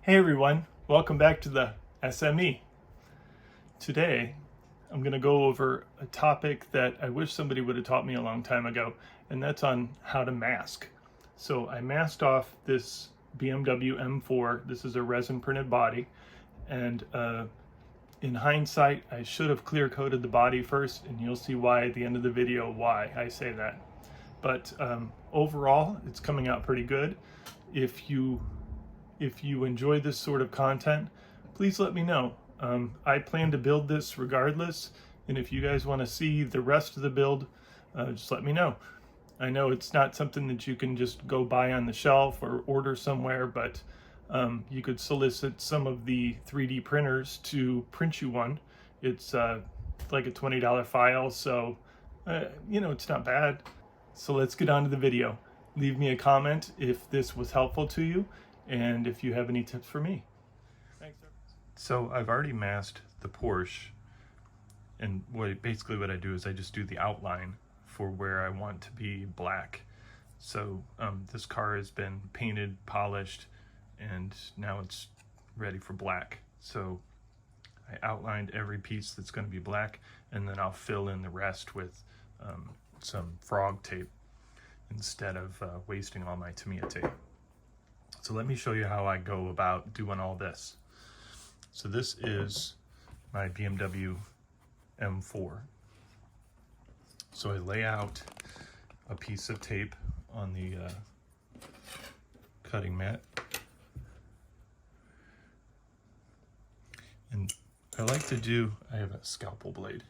Hey everyone, welcome back to the SME. Today, I'm going to go over a topic that I wish somebody would have taught me a long time ago, and that's on how to mask. So I masked off this BMW M4. This is a resin printed body, and in hindsight, I should have clear coated the body first, and you'll see why at the end of the video why I say that. But overall, it's coming out pretty good. If you enjoy this sort of content, please let me know. I plan to build this regardless, and if you guys want to see the rest of the build, just let me know. I know it's not something that you can just go buy on the shelf or order somewhere, but you could solicit some of the 3D printers to print you one. It's like a $20 file, so it's not bad. So let's get on to the video. Leave me a comment if this was helpful to you, and if you have any tips for me. Thanks. So I've already masked the Porsche, and basically what I do is I just do the outline for where I want to be black. So this car has been painted, polished, and now it's ready for black. So I outlined every piece that's going to be black, and then I'll fill in the rest with some frog tape instead of wasting all my Tamiya tape. So let me show you how I go about doing all this. So this is my BMW M4. So I lay out a piece of tape on the cutting mat. And I have a scalpel blade.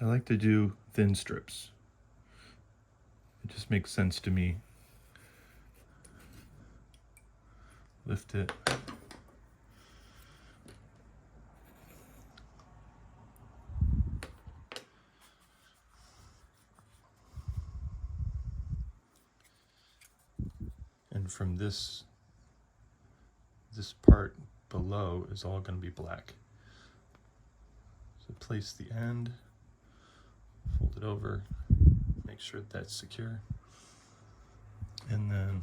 I like to do thin strips. It just makes sense to me. Lift it. And from this part below is all going to be black. So place the end, fold it over, make sure that's secure, and then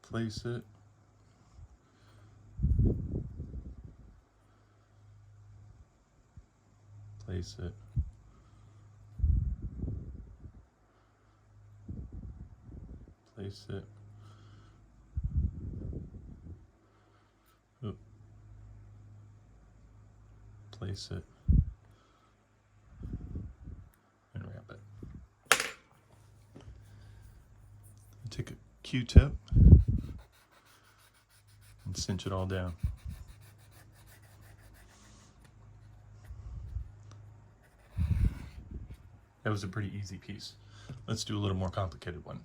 place it, place it, place it, oop. Place it, and wrap it. Take a Q-tip and cinch it all down. That was a pretty easy piece. Let's do a little more complicated one.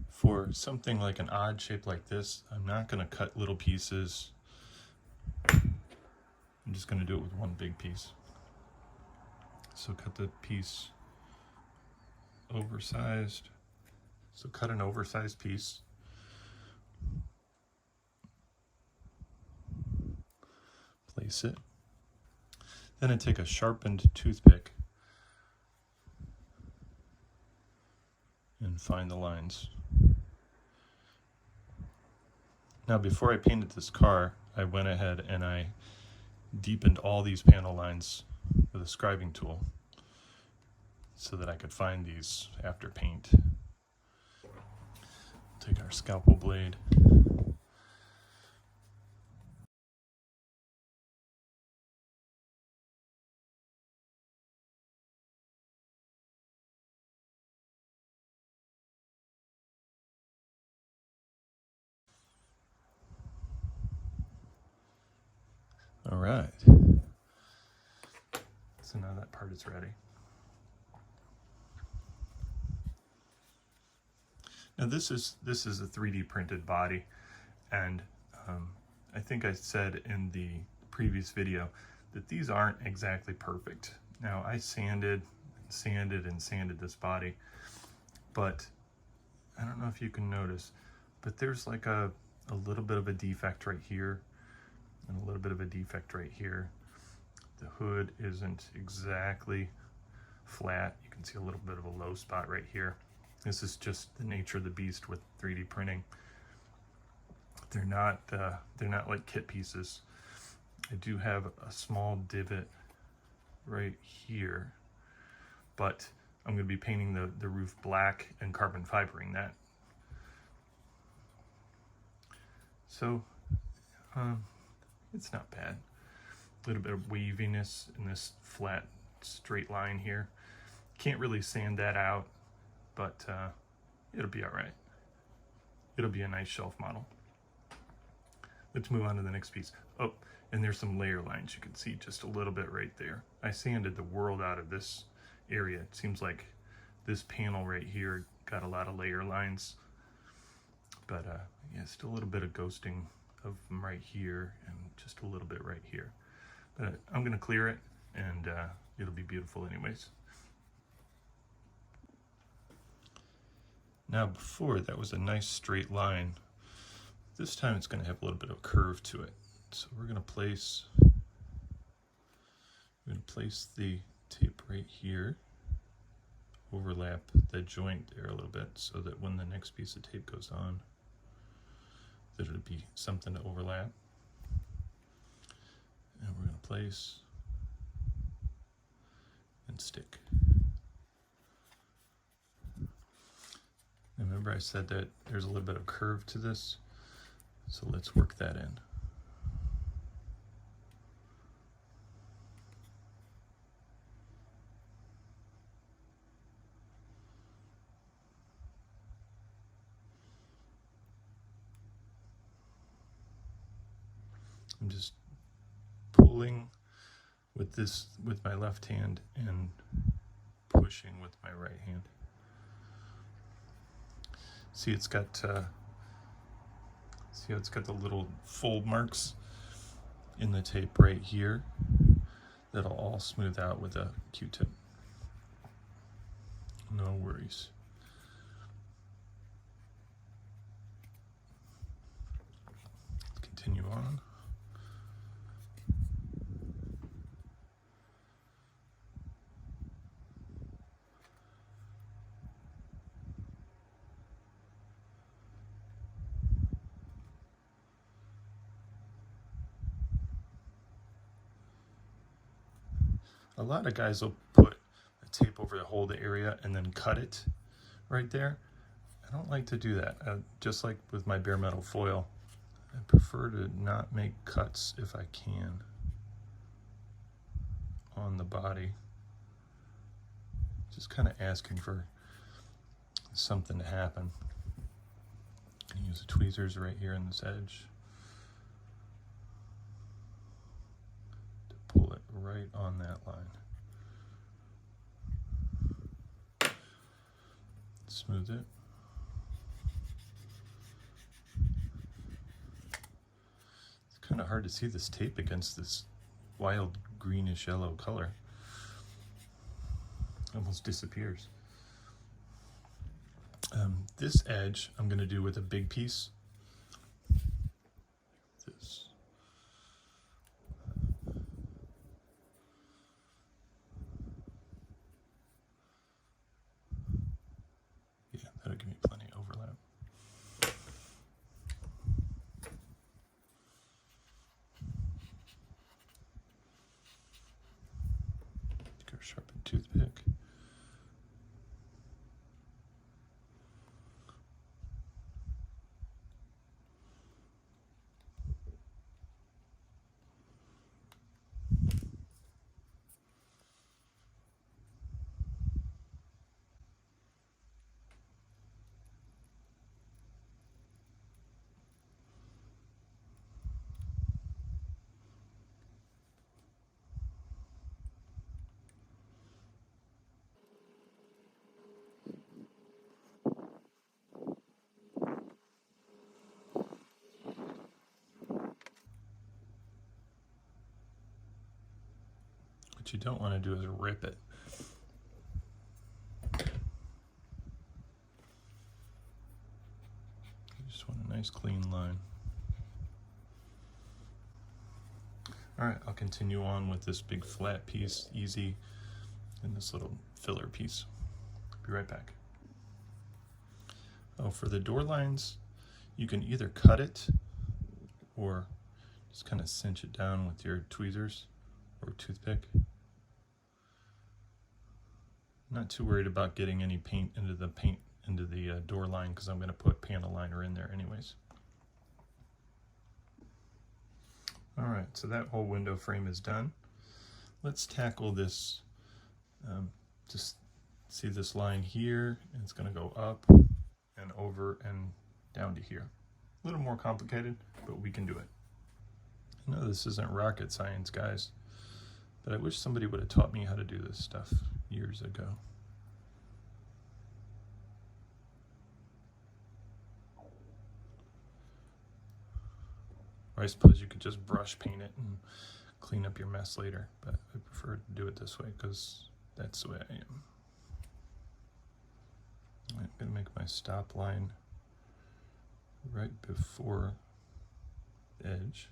For something like an odd shape like this, I'm not going to cut little pieces. I'm just going to do it with one big piece. So cut the piece oversized. So cut an oversized piece. Place it. Then I take a sharpened toothpick and find the lines. Now before I painted this car, I went ahead and I deepened all these panel lines with a scribing tool so that I could find these after paint. Take our scalpel blade. All right. So now that part is ready. Now this is a 3D printed body, and I think I said in the previous video that these aren't exactly perfect. Now I sanded this body, but I don't know if you can notice, but there's like a little bit of a defect right here and a little bit of a defect right here. The hood isn't exactly flat. You can see a little bit of a low spot right here. This is just the nature of the beast with 3D printing. They're not like kit pieces. I do have a small divot right here, but I'm going to be painting the roof black and carbon fibering that. So it's not bad. A little bit of waviness in this flat straight line here. Can't really sand that out, but it'll be all right. It'll be a nice shelf model. Let's move on to the next piece. Oh, and there's some layer lines. You can see just a little bit right there. I sanded the world out of this area. It seems like this panel right here got a lot of layer lines, but yeah, still a little bit of ghosting of them right here and just a little bit right here. But I'm gonna clear it and it'll be beautiful anyways. Now before, that was a nice straight line. This time it's going to have a little bit of curve to it. So we're going to place the tape right here, overlap the joint there a little bit so that when the next piece of tape goes on, that it'll be something to overlap. And we're going to place and stick. Remember I said that there's a little bit of curve to this, so let's work that in. I'm just pulling with my left hand and pushing with my right hand. See, it's got see how it's got the little fold marks in the tape right here. That'll all smooth out with a Q-tip. No worries. Let's continue on. A lot of guys will put a tape over the whole area and then cut it right there. I don't like to do that. Just like with my bare metal foil, I prefer to not make cuts if I can on the body. Just kind of asking for something to happen. Use the tweezers right here in this edge to pull it right on that line. Smooth it. It's kind of hard to see this tape against this wild greenish yellow color. Almost disappears. This edge I'm going to do with a big piece. This. Yeah, that'll give me plenty of overlap. Go sharpen toothpick. What you don't want to do is rip it. You just want a nice clean line. All right, I'll continue on with this big flat piece, easy, and this little filler piece. Be right back. Oh, for the door lines, you can either cut it or just kind of cinch it down with your tweezers or toothpick. Not too worried about getting any paint into the door line because I'm going to put panel liner in there anyways. All right, so that whole window frame is done. Let's tackle this. Just see this line here, and it's going to go up and over and down to here. A little more complicated, but we can do it. I know this isn't rocket science, guys, but I wish somebody would have taught me how to do this stuff years ago. Or I suppose you could just brush paint it and clean up your mess later, but I prefer to do it this way because that's the way I am. I'm going to make my stop line right before the edge.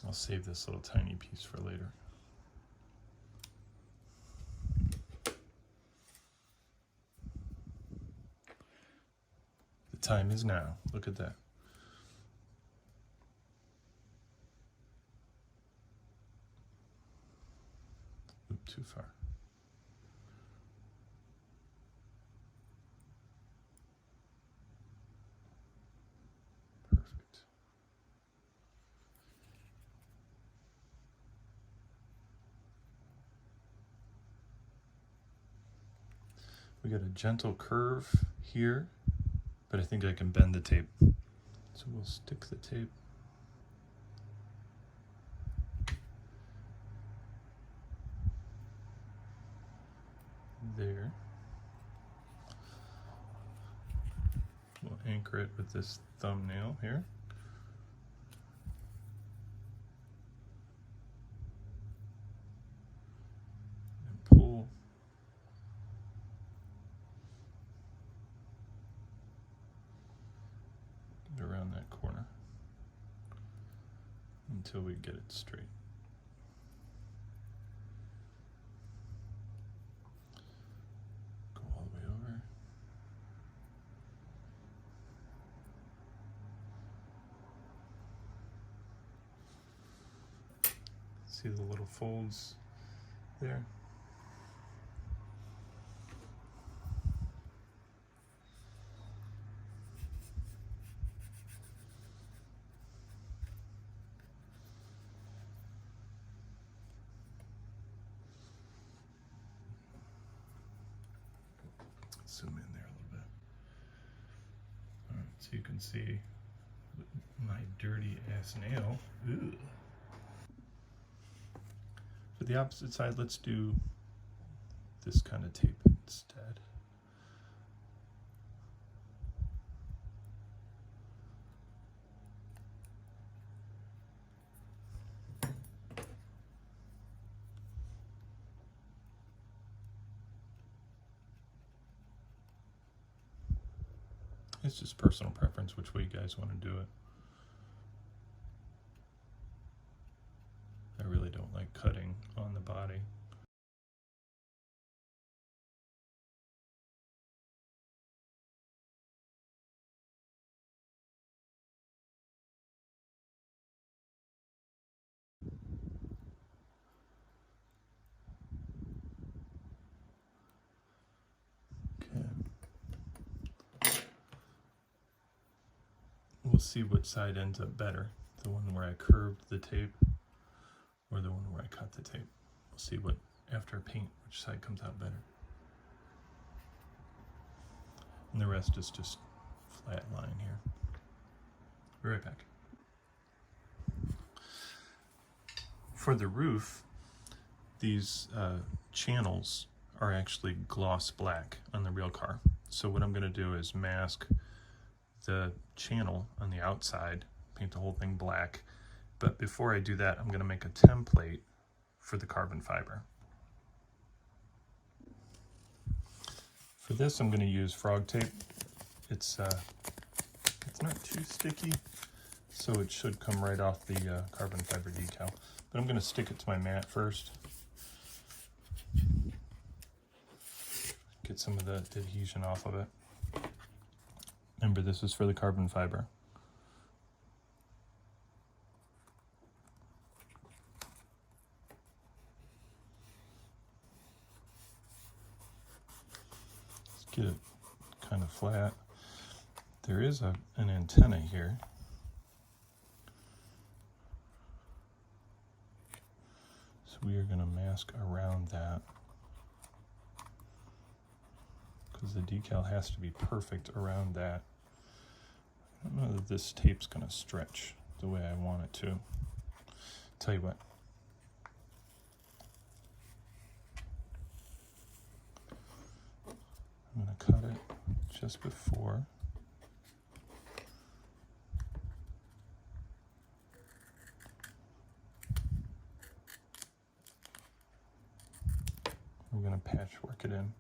I'll save this little tiny piece for later. The time is now. Look at that. Oop, too far. Perfect. We got a gentle curve here, but I think I can bend the tape. So we'll stick the tape there. We'll anchor it with this thumbnail here. And pull. Get around that corner until we get it straight. See the little folds there? Zoom in there a little bit. All right, so you can see my dirty ass nail. Ugh. For the opposite side, let's do this kind of tape instead. It's just personal preference which way you guys want to do it. I really don't like cutting on the body. We'll see which side ends up better. The one where I curved the tape or the one where I cut the tape. We'll see what, after I paint, which side comes out better. And the rest is just flat line here. Be right back. For the roof, these channels are actually gloss black on the real car. So what I'm going to do is mask the channel on the outside, paint the whole thing black, But before I do that, I'm going to make a template for the carbon fiber. For this, I'm going to use frog tape. It's not too sticky, so it should come right off the carbon fiber decal. But I'm going to stick it to my mat first. Get some of the adhesion off of it. Remember, this is for the carbon fiber. Let's get it kind of flat. There is an antenna here. So we are going to mask around that, because the decal has to be perfect around that. I don't know that this tape's going to stretch the way I want it to. Tell you what. I'm going to cut it just before. We're going to patchwork it in.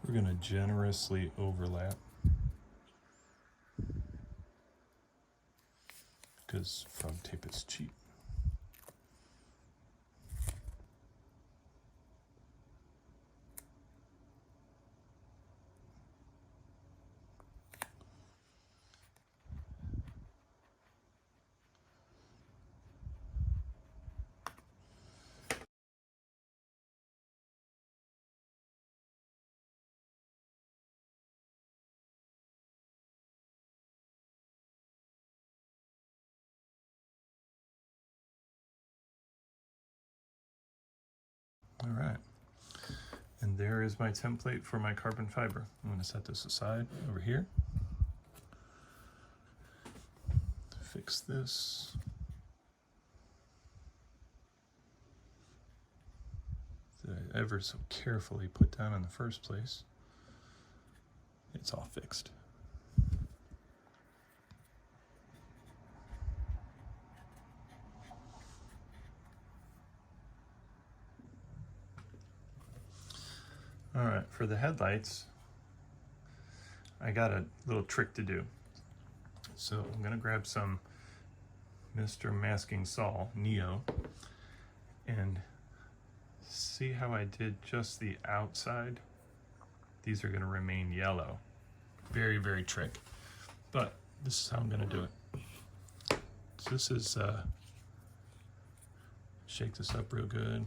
We're going to generously overlap, because frog tape is cheap. All right, and there is my template for my carbon fiber. I'm going to set this aside over here. Fix this. That I ever so carefully put down in the first place. It's all fixed. All right, for the headlights, I got a little trick to do. So I'm gonna grab some Mr. Masking Sol Neo and see how I did just the outside. These are gonna remain yellow. Very, very trick. But this is how I'm gonna do it. So this is, shake this up real good.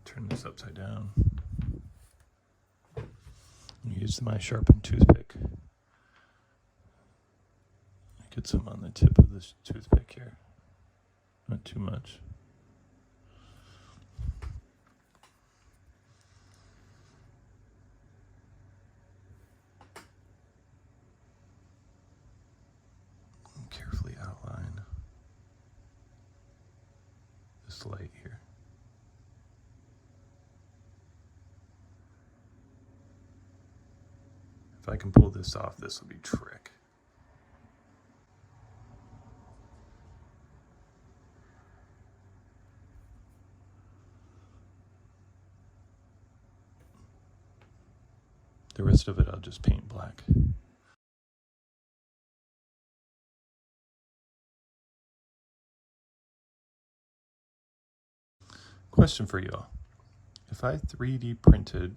Turn this upside down. Use my sharpened toothpick. Get some on the tip of this toothpick here. Not too much. And carefully outline this light here. If I can pull this off, this will be trick. The rest of it I'll just paint black. Question for y'all. If I 3D printed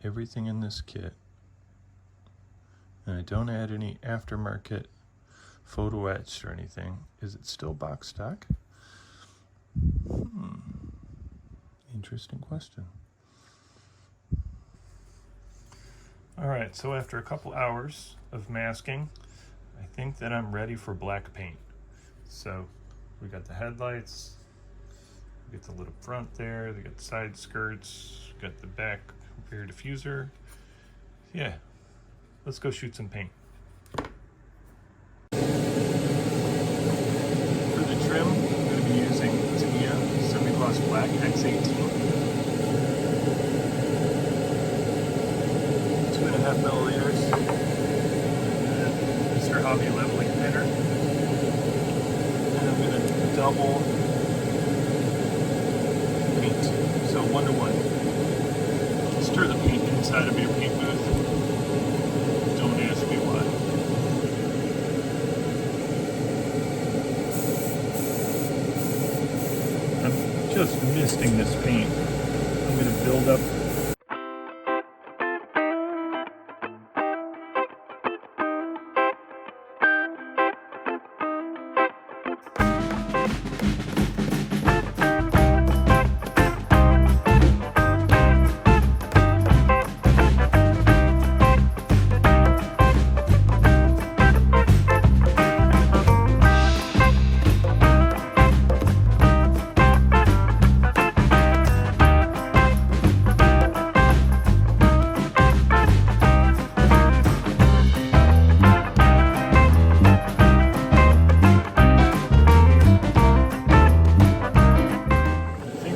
everything in this kit, and I don't add any aftermarket photo etched or anything, is it still box stock? Interesting question. All right, so after a couple hours of masking, I think that I'm ready for black paint. So we got the headlights, we got the little front there, we got the side skirts, got the back rear diffuser. Yeah, let's go shoot some paint. For the trim, I'm going to be using Tamiya Semi-Gloss Black X18. 2.5 milliliters. Mr. Hobby leveling thinner. And I'm going to double paint, so 1-to-1. Stir the paint inside of your paint booth. Don't ask me why. I'm just misting this paint. I'm going to build up.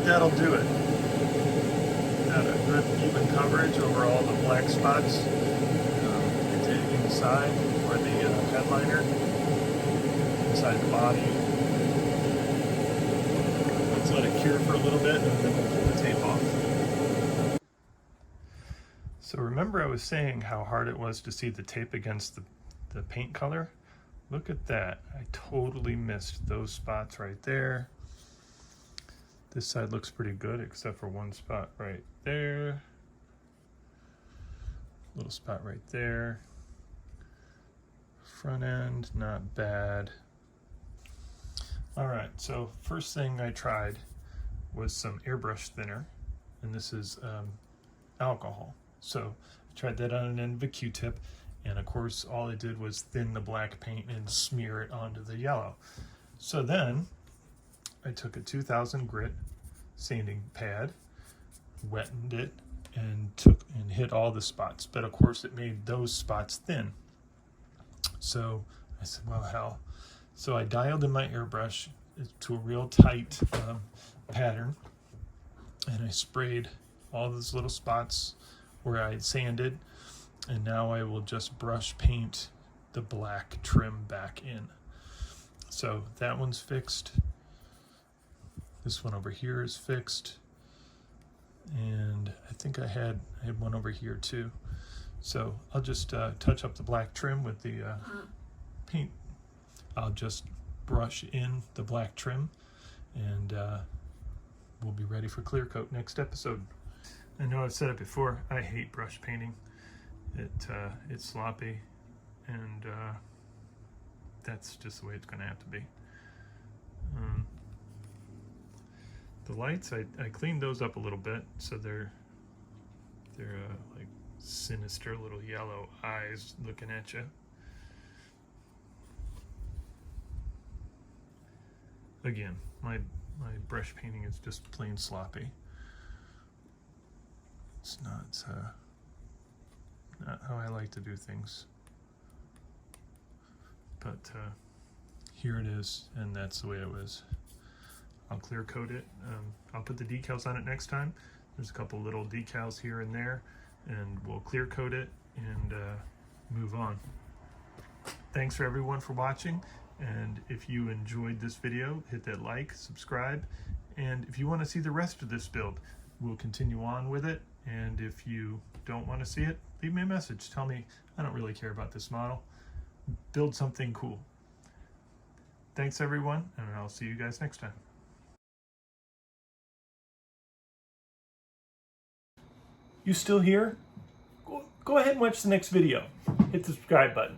That'll do it. Got a good even coverage over all the black spots. Get to inside for the headliner, inside the body. Let's let it cure for a little bit and then we'll pull the tape off. So remember I was saying how hard it was to see the tape against the paint color? Look at that. I totally missed those spots right there. This side looks pretty good except for one spot right there. Little spot right there. Front end, not bad. All right, so first thing I tried was some airbrush thinner, and this is alcohol. So I tried that on an end of a Q-tip, and of course all I did was thin the black paint and smear it onto the yellow. So then I took a 2000 grit sanding pad, wetted it, and hit all the spots. But of course it made those spots thin. So I said, well, hell. So I dialed in my airbrush to a real tight pattern, and I sprayed all those little spots where I had sanded, and now I will just brush paint the black trim back in. So that one's fixed. This one over here is fixed, and I think I had one over here too. So I'll just touch up the black trim with the paint. I'll just brush in the black trim, and we'll be ready for clear coat next episode. I know I've said it before, I hate brush painting. It's sloppy, and that's just the way it's going to have to be. The lights, I cleaned those up a little bit, so they're like sinister little yellow eyes looking at you. Again, my brush painting is just plain sloppy. It's not how I like to do things. But here it is, and that's the way it was. I'll clear coat it. I'll put the decals on it next time. There's a couple little decals here and there, and we'll clear coat it and move on. Thanks for everyone for watching, and if you enjoyed this video, hit that like, subscribe, and if you want to see the rest of this build, we'll continue on with it. And if you don't want to see it, leave me a message. Tell me, I don't really care about this model. Build something cool. Thanks everyone, and I'll see you guys next time. You still here? Go ahead and watch the next video. Hit the subscribe button.